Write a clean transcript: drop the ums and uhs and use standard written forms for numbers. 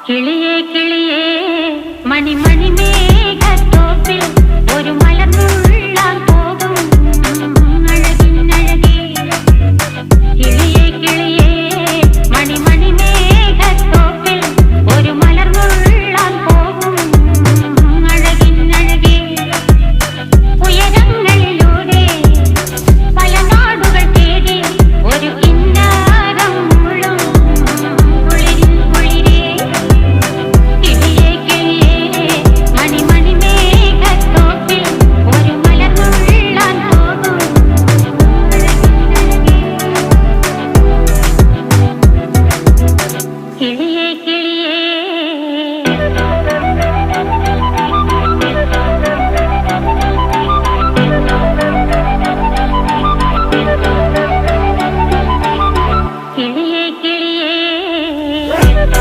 കിളിയേ കിളിയേ മണിമണി മേഘത്തോപ്പിൽ ഒരു മലർന്നുള്ളാൻ പോകും അഴകിനഴകേ. കിളിയേ കിളിയേ മണിമണി മേഘത്തോപ്പിൽ ഒരു മലർന്നുള്ളാൻ പോകും അഴകിനഴകേ. ഉയരങ്ങളിലൂടെ പല നാടുകൾ തേടി ഒരു കിന്നാരം മുള്ളും കുളിരിൻ കുളിരേ. കിളിയേ കിളിയേ മണിമണി മേഘത്തോപ്പിൽ ഒരു മലർന്നുള്ളാൻ പോകും അഴകിനഴകേ. കിളിയേ